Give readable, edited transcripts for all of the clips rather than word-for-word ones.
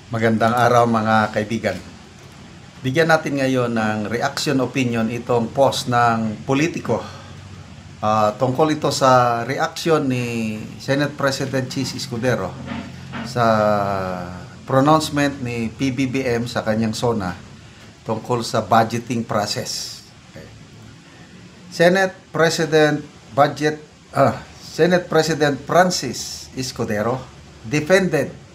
Magandang araw mga kaibigan. Bigyan natin ngayon ng reaction opinion itong post ng politiko. Tungkol ito sa reaction ni Senate President Chis Escudero sa pronouncement ni PBBM sa kanyang SONA tungkol sa budgeting process. Okay. Senate President Francis Escudero defended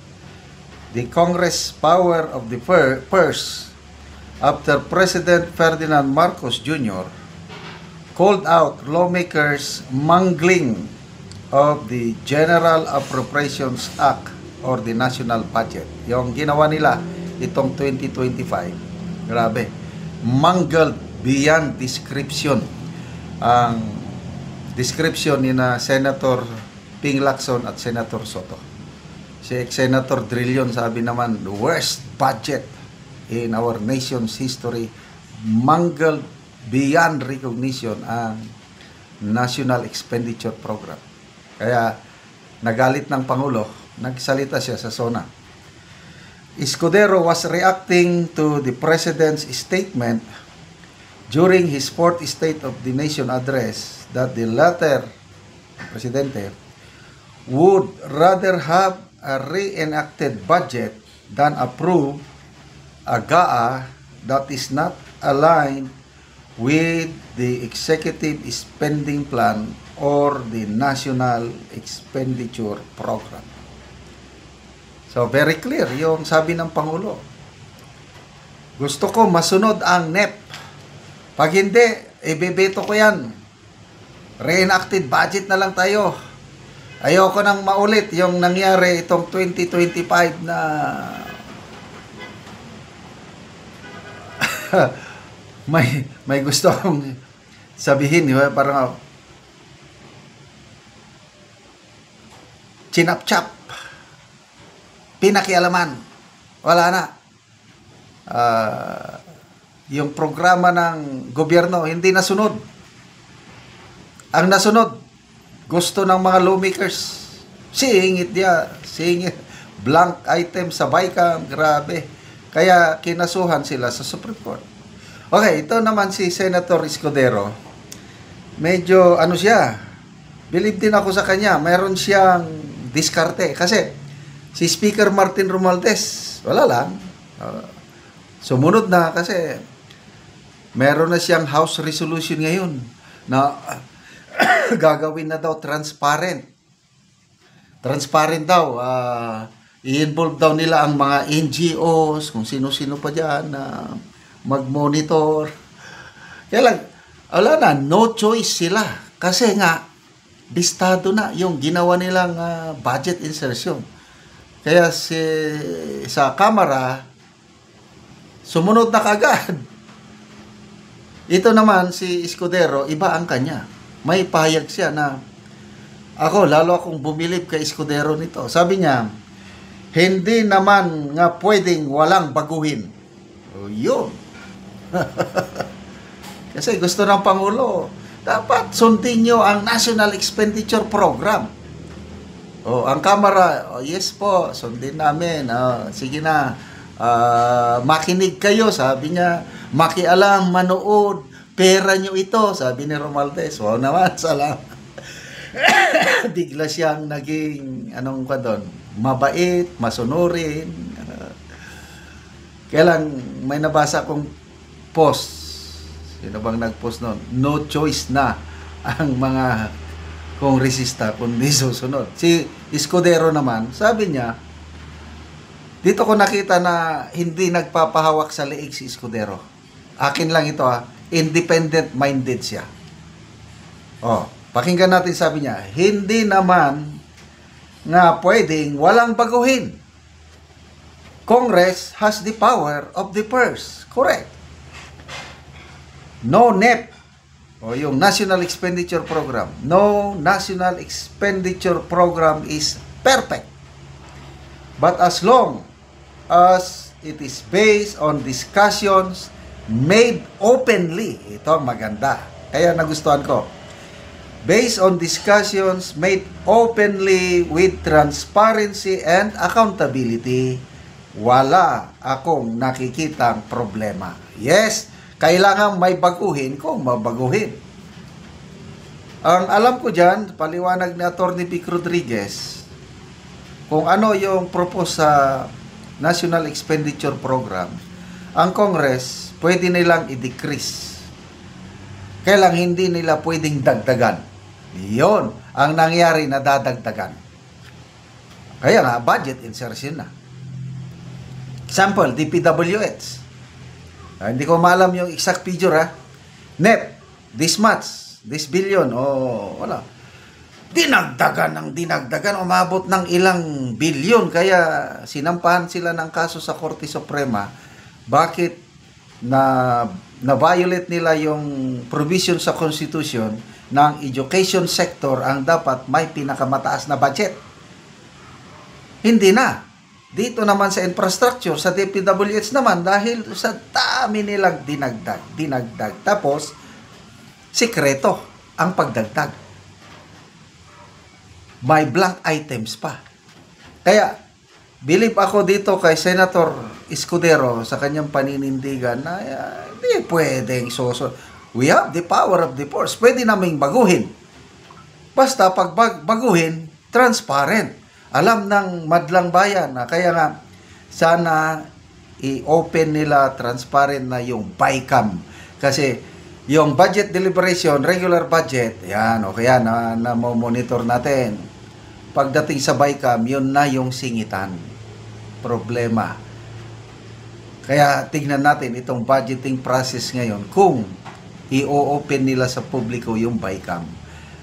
the Congress power of the purse after President Ferdinand Marcos Jr. called out lawmakers' mangling of the General Appropriations Act or the National Budget. Yung ginawa nila itong 2025, grabe, mangled beyond description. Ang description ni na Senator Ping Lacson at Senator Soto. Si Senator Drillion sabi naman, the worst budget in our nation's history, mangled beyond recognition ang National Expenditure Program. Kaya nagalit ng Pangulo, nagsalita siya sa SONA. Escudero was reacting to the President's statement during his fourth State of the Nation address that the latter, Presidente, would rather have a reenacted budget than approve a GAA that is not aligned with the executive spending plan or the National Expenditure Program. So very clear yung sabi ng Pangulo. Gusto ko masunod ang NEP. Pag hindi, ibebeto ko yan. Reenacted budget na lang tayo. Ayoko nang maulit yung nangyari itong 2025 na may gusto akong sabihin, parang chinap-chap, pinakialaman, wala na. Yung programa ng gobyerno hindi nasunod. Ang nasunod, gusto ng mga lawmakers, seeing it blank item sa BICAM, grabe. Kaya kinasuhan sila sa Supreme Court. Okay, ito naman si Senator Escudero. Medyo siya, believe din ako sa kanya, mayroon siyang diskarte. Kasi si Speaker Martin Romualdez, wala lang. Sumunod na kasi meron na siyang House Resolution ngayon na gagawin na daw transparent. Transparent daw. I-involve daw nila ang mga NGOs, kung sino-sino pa dyan na mag-monitor. Kaya lang, wala na, no choice sila. Kasi nga, listado na yung ginawa nilang budget insertion. Kaya sa Kamara, sumunod na kagad. Ito naman, si Escudero, iba ang kanya. May pahayag siya na lalo akong bumilib kay Escudero nito. Sabi niya, hindi naman nga pwedeng walang baguhin. Yun. Kasi gusto ng Pangulo, dapat sundin nyo ang National Expenditure Program. Ang Kamara, yes po, sundin namin. Sige na, makinig kayo, sabi niya, makialam, manood, pera nyo ito, sabi ni Romualdez. Wow naman, salam. Bigla siyang naging, mabait, masunurin. Kaya lang, may nabasa akong post. Sino bang nag-post nun? No choice na ang mga kongresista kundi susunod. Si Escudero naman, sabi niya, dito ko nakita na hindi nagpapahawak sa leeg si Escudero. Akin lang ito independent-minded siya. Pakinggan natin, sabi niya, hindi naman nga pwedeng walang baguhin. Congress has the power of the purse. Correct. No NEP, yung National Expenditure Program. No National Expenditure Program is perfect. But as long as it is based on discussions made openly, ito ang maganda. Kaya nagustuhan ko. Based on discussions made openly with transparency and accountability, wala akong nakikitang problema. Yes, kailangan may baguhin kung mabaguhin. Ang alam ko dyan, paliwanag ni Atty. Vic Rodriguez, kung ano yung propose sa National Expenditure Program, ang Congress pwede nilang i-decrease. Kailang hindi nila pwedeng dagdagan. Yun ang nangyari na dadagdagan. Kaya nga, budget insertion na. Example, DPWH. Hindi ko maalam yung exact figure ha. NEP, this much, this billion, wala. Dinagdagan, umabot ng ilang bilyon. Kaya sinampahan sila ng kaso sa Korte Suprema. Bakit na-violate nila yung provision sa Constitution ng education sector ang dapat may pinakamataas na budget. Hindi na. Dito naman sa infrastructure, sa DPWH naman, dahil sa dami nilang dinagdag. Tapos, sikreto ang pagdagdag. May blank items pa. Kaya, believe ako dito kay Senator Escudero sa kanyang paninindigan na hindi pwedeng we have the power of the purse. Pwede naming baguhin. Basta pag baguhin, transparent. Alam ng madlang bayan na kaya nga sana i-open nila transparent na yung BICAM. Kasi yung budget deliberation, regular budget, yan, okay yan, na monitor natin. Pagdating sa BICAM, yun na yung singitan. Problema. Kaya tignan natin itong budgeting process ngayon kung i-open nila sa publiko yung BICAM.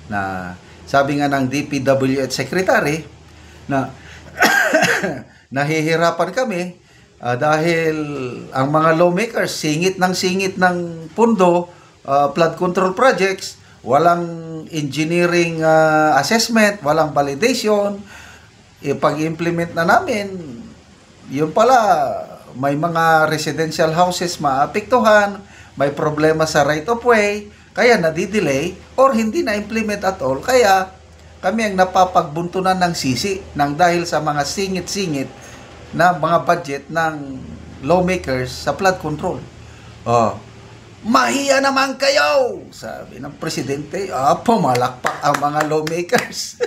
Na sabi nga ng DPWH Secretary, na nahihirapan kami dahil ang mga lawmakers singit ng pundo, flood control projects, walang engineering assessment, walang validation. Pag-implement na namin, yun pala, may mga residential houses maapektuhan, may problema sa right of way, kaya nadidelay or hindi na implement at all. Kaya kami ang napapagbuntunan ng sisi nang dahil sa mga singit-singit na mga budget ng lawmakers sa flood control. Mahiya naman kayo! Sabi ng presidente, pumalakpak ang mga lawmakers.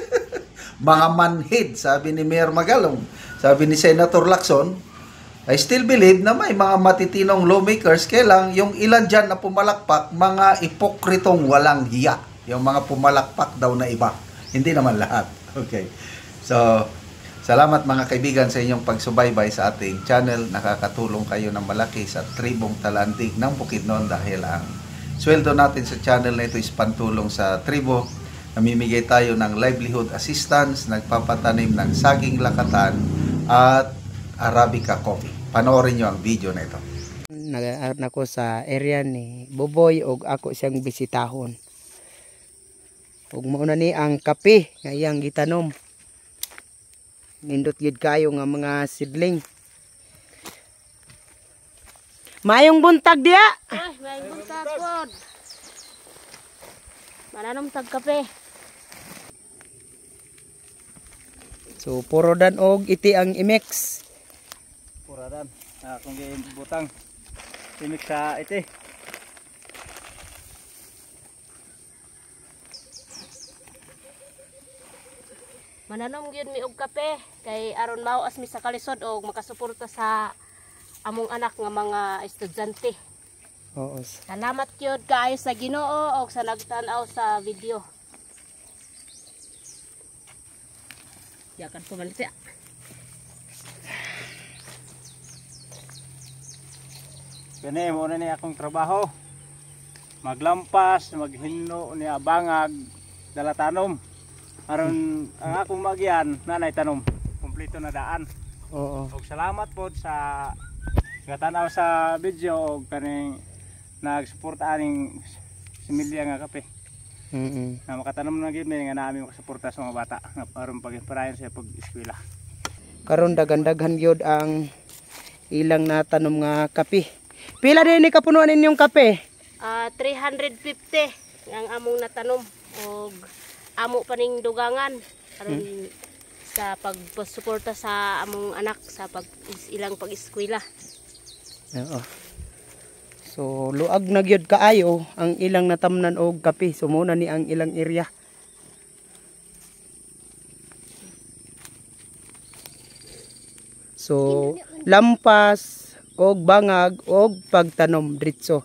Mga manhid, sabi ni Mayor Magalong. Sabi ni Senator Lacson, I still believe na may mga matitinong lawmakers, kailang yung ilan dyan na pumalakpak, mga ipokritong walang hiya. Yung mga pumalakpak daw na iba. Hindi naman lahat. Okay. So, salamat mga kaibigan sa inyong pagsubaybay sa ating channel. Nakakatulong kayo ng malaki sa tribong Talandig ng Bukidnon dahil ang sweldo natin sa channel na ito is pantulong sa tribo. Namimigay tayo ng livelihood assistance, nagpapatanim ng saging lakatan at Arabica coffee. Panoorin nyo ang video na ito. Nag-aaral ako sa area ni Boboy o ako siyang bisitahon. Ug mauna ni ang kape nga iyang gitanom. Nindot gid kayo nga mga sidling. Mayong buntag diya. Ay, mayong buntag pod. Mananom tag kape. So puro dan og iti ang imix. Puro dan. Akong gibutang imix sa iti. Mananom gyud mi og kape kay aron mawas mi sa kalisod og makasuporta sa among anak nga mga estudyante. Oo. Salamat gyud kaayo sa Ginoo og sa nagtan-aw sa video. Yakan po malit ya. Kani mo na ni akong trabaho. Maglampas, maghinno ni abangag dalatanom. Aron ang akong magyan nanay tanom kumpleto na daan. Oo. Og salamat pod sa gatanaw sa video og kaning nagsuporta aning similya nga kape. Na makatanom na gyud mi nga naami makasuporta sa mga bata nga aron pag-inspirayan sa pag-eskwela. Karon daghan-daghan gyud ang ilang natanom nga kape. Pila din ni kapunuan ninyong kape? 350 ang among natanom og amo pa ning dugangan aron sa pagsuporta sa among anak sa ilang pag-eskwela. Oo. So luag na gyud kaayo ang ilang natamnan og kape. So muna ni ang ilang area. So lampas og bangag og pagtanom diretso.